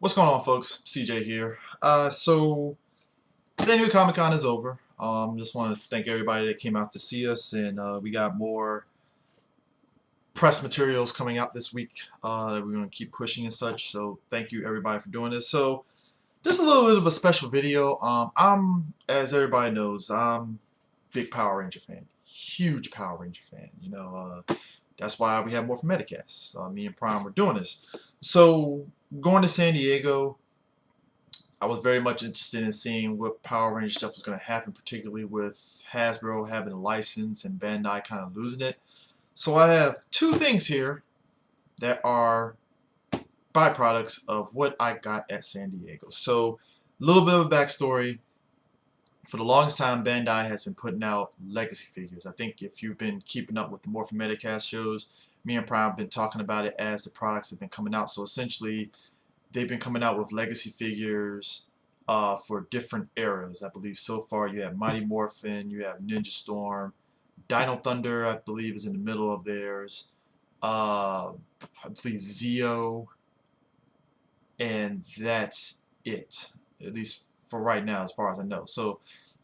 What's going on, folks? CJ here. So San Diego Comic Con is over. Just want to thank everybody that came out to see us, and we got more press materials coming out this week that we're going to keep pushing and such. So thank you everybody for doing this. So just a little bit of a special video. As everybody knows, I'm a big Power Ranger fan, huge Power Ranger fan. That's why we have more from Metacast. Me and Prime were doing this. So going to San Diego, I was very much interested in seeing what Power Ranger stuff was going to happen, particularly with Hasbro having a license and Bandai kind of losing it. So I have two things here that are byproducts of what I got at San Diego. So a little bit of a backstory. For the longest time, Bandai has been putting out legacy figures. I think if you've been keeping up with the More from Metacast shows, me and Prime have been talking about it as the products have been coming out. So essentially, they've been coming out with legacy figures for different eras. I believe so far you have Mighty Morphin, you have Ninja Storm, Dino Thunder, I believe, is in the middle of theirs. I believe Zeo, and that's it, at least for right now, as far as I know. So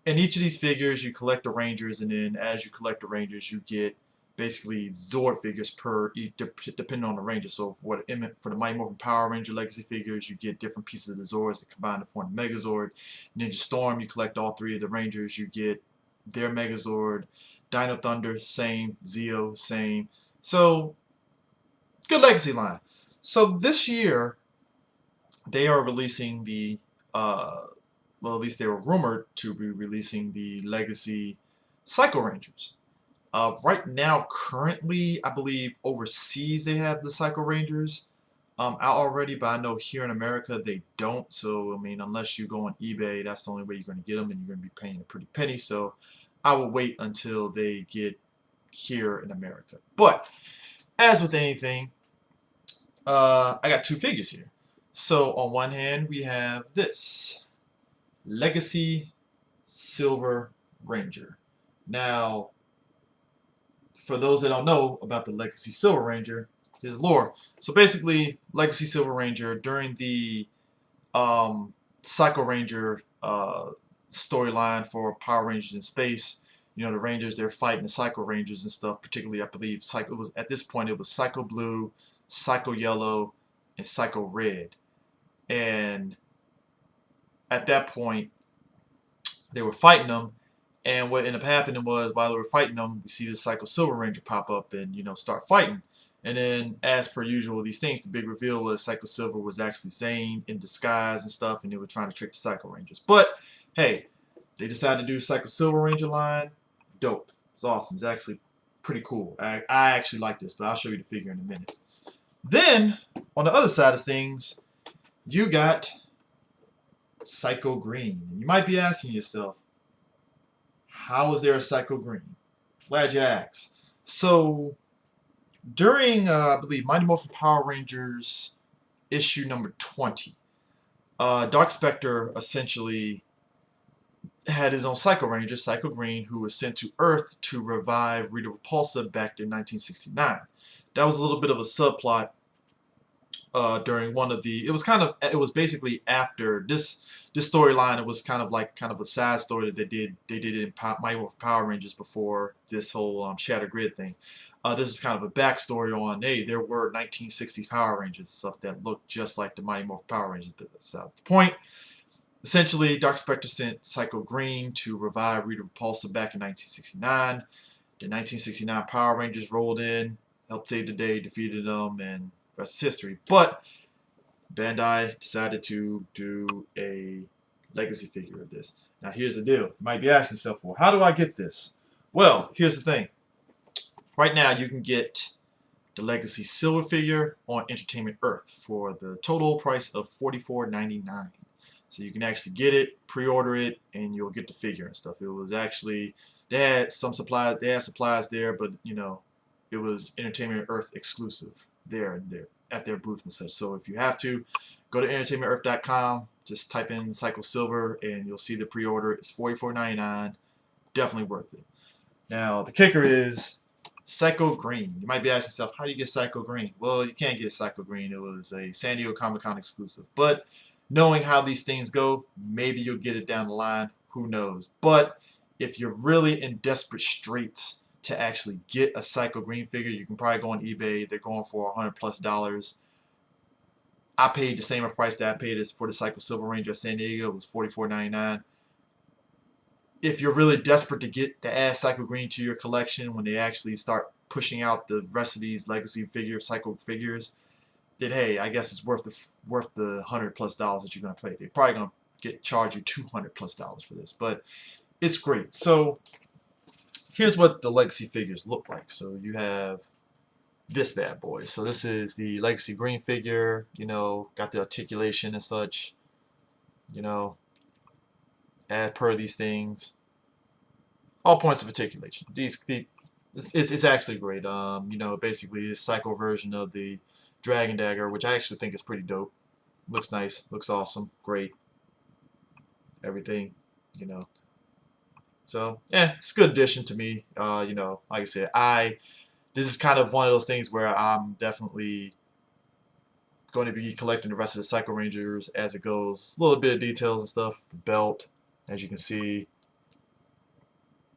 in each of these figures, you collect the Rangers, and then as you collect the Rangers, you get basically Zord figures per depending on the Ranger. So for the Mighty Morphin Power Ranger legacy figures, you get different pieces of the Zords that combine to form the Megazord. Ninja Storm, you collect all three of the Rangers, you get their Megazord. Dino Thunder, same. Zeo, same. So good legacy line. So this year they are releasing the well, at least they were rumored to be releasing the legacy Psycho Rangers. Right now, currently, I believe overseas they have the Psycho Rangers out already, but I know here in America they don't. So, I mean, unless you go on eBay, that's the only way you're going to get them, and you're going to be paying a pretty penny. So, I will wait until they get here in America. But, as with anything, I got two figures here. So, on one hand, we have this Legacy Silver Ranger. Now, for those that don't know about the Legacy Silver Ranger, his lore. So basically, Legacy Silver Ranger, during the Psycho Ranger storyline for Power Rangers in Space, the Rangers, they're fighting the Psycho Rangers and stuff. Particularly, I believe at this point it was Psycho Blue, Psycho Yellow, and Psycho Red. And at that point, they were fighting them. And what ended up happening was, while they were fighting them, we see the Psycho Silver Ranger pop up and, start fighting. And then, as per usual, these things, the big reveal was Psycho Silver was actually Zane in disguise and stuff, and they were trying to trick the Psycho Rangers. But, hey, they decided to do Psycho Silver Ranger line. Dope. It's awesome. It's actually pretty cool. I actually like this, but I'll show you the figure in a minute. Then, on the other side of things, you got Psycho Green. And you might be asking yourself, how is there a Psycho Green? Glad you asked. So, during, I believe, Mighty Morphin Power Rangers issue number 20, Dark Spectre essentially had his own Psycho Ranger, Psycho Green, who was sent to Earth to revive Rita Repulsa back in 1969. That was a little bit of a subplot during one of the. It was basically after this storyline. It was kind of a side story that they did in Mighty Morphin Power Rangers before this whole Shattered Grid thing. This is kind of a backstory on, hey, there were 1960s Power Rangers and stuff that looked just like the Mighty Morphin Power Rangers, but that's the point. Essentially, Dark Spectre sent Psycho Green to revive Rita Repulsa back in 1969. The 1969 Power Rangers rolled in, helped save the day, defeated them, and the rest is history. But Bandai decided to do a legacy figure of this. Now, here's the deal. You might be asking yourself, well, how do I get this? Well, here's the thing. Right now, you can get the Legacy Silver figure on Entertainment Earth for the total price of $44.99. So you can actually get it, pre-order it, and you'll get the figure and stuff. It was actually, they had supplies there, but it was Entertainment Earth exclusive there at their booth and such. So if you have to, go to entertainmentearth.com, just type in Psycho Silver, and you'll see the pre-order. It's $44.99. Definitely worth it. Now, the kicker is, Psycho Green. You might be asking yourself, how do you get Psycho Green? Well, you can't get Psycho Green. It was a San Diego Comic-Con exclusive. But knowing how these things go, maybe you'll get it down the line. Who knows? But if you're really in desperate straits to actually get a Psycho Green figure, you can probably go on eBay. They're going for $100+. I paid the same price that I paid for the Psycho Silver Ranger at San Diego. It was $44.99. If you're really desperate to add Psycho Green to your collection when they actually start pushing out the rest of these legacy Psycho figures, then hey, I guess it's worth the $100+ that you're gonna pay. They're probably gonna charge you $200+ for this, but it's great. So here's what the legacy figures look like. So you have this bad boy. So this is the legacy Green figure. You know, got the articulation and such. You know, as per these things, all points of articulation. It's actually great. You know, basically it's Psycho version of the Dragon Dagger, which I actually think is pretty dope. Looks nice, looks awesome, great, everything, you know. So yeah, it's a good addition to me. You know, like I said, this is kind of one of those things where I'm definitely going to be collecting the rest of the Psycho Rangers as it goes. A little bit of details and stuff. The belt, as you can see,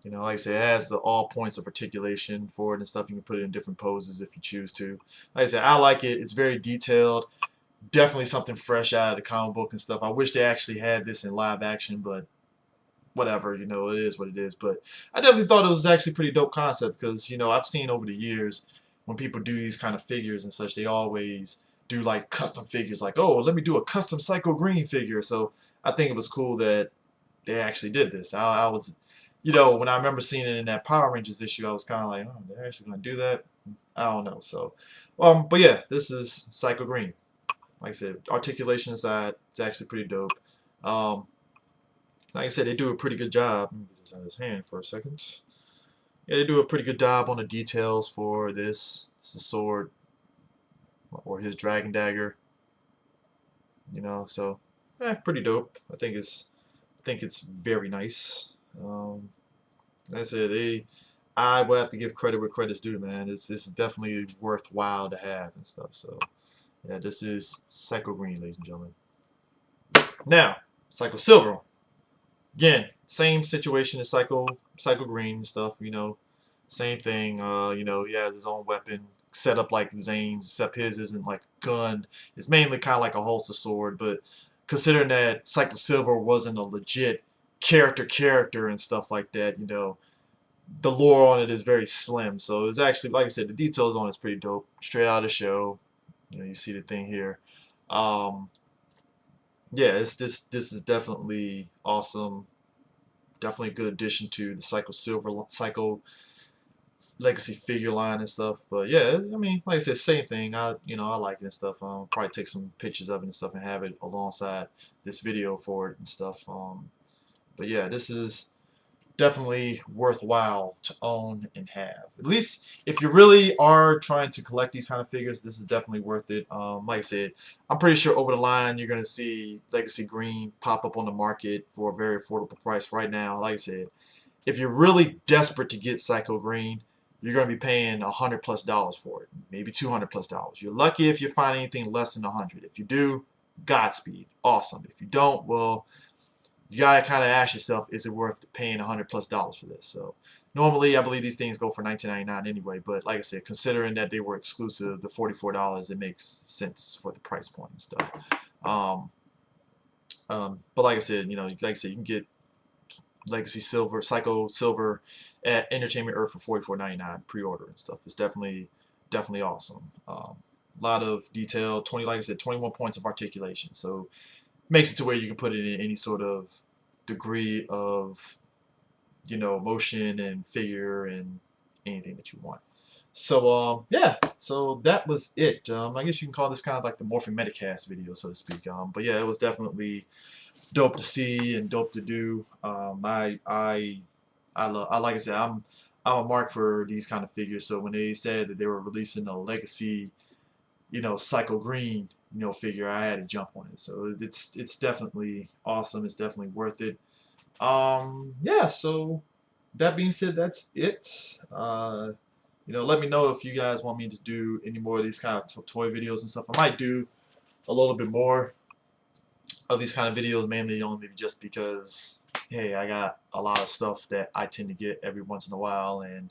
you know, like I said, it has all points of articulation for it and stuff. You can put it in different poses if you choose to. Like I said, I like it. It's very detailed. Definitely something fresh out of the comic book and stuff. I wish they actually had this in live action, but whatever, you know, it is what it is. But I definitely thought it was actually a pretty dope concept because, you know, I've seen over the years when people do these kind of figures and such, they always do like custom figures, like, oh, let me do a custom Psycho Green figure. So I think it was cool that they actually did this. I was, you know, when I remember seeing it in that Power Rangers issue, I was kind of like, oh, they're actually going to do that? I don't know. So, but yeah, this is Psycho Green. Like I said, articulation aside, it's actually pretty dope. Like I said, they do a pretty good job. Let me get this out of his hand for a second. Yeah, they do a pretty good job on the details for this. It's the sword, or his Dragon Dagger. You know, so pretty dope. I think it's very nice. Like I said, I will have to give credit where credit's due, man. This is definitely worthwhile to have and stuff. So yeah, this is Psycho Green, ladies and gentlemen. Now, Psycho Silver. Again, same situation as Psycho Green and stuff, you know. Same thing, you know, he has his own weapon set up like Zane's, except his isn't like a gun. It's mainly kind of like a holster sword, but considering that Psycho Silver wasn't a legit character and stuff like that, you know, the lore on it is very slim. So it's actually, like I said, the details on it's pretty dope. Straight out of the show. You know, you see the thing here. Yeah, this is definitely awesome. Definitely a good addition to the Psycho Legacy figure line and stuff. But yeah, I mean, like I said, same thing. I like it and stuff. Probably take some pictures of it and stuff and have it alongside this video for it and stuff. But yeah, this is definitely worthwhile to own and have. At least if you really are trying to collect these kind of figures, this is definitely worth it. Like I said, I'm pretty sure over the line you're going to see Legacy Green pop up on the market for a very affordable price right now. Like I said, if you're really desperate to get Psycho Green, you're going to be paying $100+ for it, maybe $200+. You're lucky if you find anything less than $100. If you do, Godspeed, awesome. If you don't, well, you gotta kind of ask yourself, is it worth paying $100+ for this? So normally, I believe these things go for $19.99 anyway. But like I said, considering that they were exclusive, the $44, it makes sense for the price point and stuff. But like I said, you know, like I said, you can get Legacy Silver, Psycho Silver at Entertainment Earth for $44.99 pre-order and stuff. It's definitely awesome. A lot of detail, like I said, 21 points of articulation. So makes it to where you can put it in any sort of degree of, you know, motion and figure and anything that you want. So yeah, so that was it. I guess you can call this kind of like the Morphin Metacast video, so to speak. But yeah, it was definitely dope to see and dope to do. Like I said, I'm a mark for these kind of figures. So when they said that they were releasing a Legacy, you know, Psycho Green, you know, figure, I had to jump on it. So it's definitely awesome. It's definitely worth it. Yeah, so that being said, that's it. You know, let me know if you guys want me to do any more of these kind of toy videos and stuff. I might do a little bit more of these kind of videos, mainly only just because, hey, I got a lot of stuff that I tend to get every once in a while, and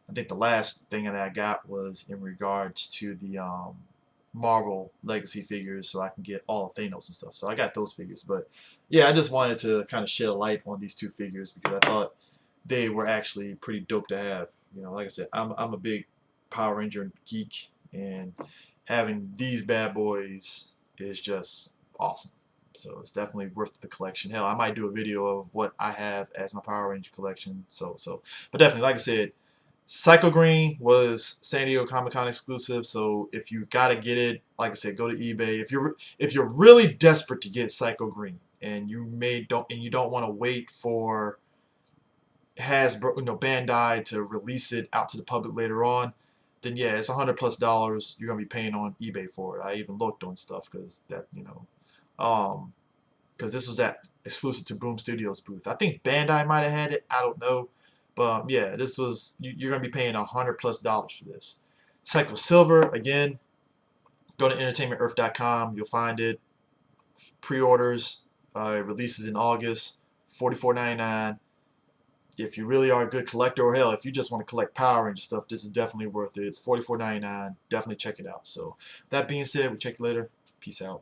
I think the last thing that I got was in regards to the Marvel Legacy figures, so I can get all of Thanos and stuff. So I got those figures, but yeah, I just wanted to kind of shed a light on these two figures because I thought they were actually pretty dope to have. You know, like I said, I'm a big Power Ranger geek, and having these bad boys is just awesome. So it's definitely worth the collection. Hell, I might do a video of what I have as my Power Ranger collection. But definitely, like I said, Psycho Green was San Diego Comic-Con exclusive. So if you gotta get it, like I said, go to eBay. If you're really desperate to get Psycho Green and you don't want to wait for Hasbro, Bandai to release it out to the public later on, then yeah, it's $100+ you're gonna be paying on eBay for it. I even looked on stuff because that, because this was at exclusive to Boom Studios booth. I think Bandai might have had it. I don't know, but yeah, this was you're gonna be paying $100+ for this. Psycho Silver, again, go to entertainmentearth.com. You'll find it. Pre-orders. It releases in August. $44.99. If you really are a good collector, or hell, if you just want to collect Power Ranger stuff, this is definitely worth it. It's $44.99. Definitely check it out. So that being said, we'll check you later. Peace out.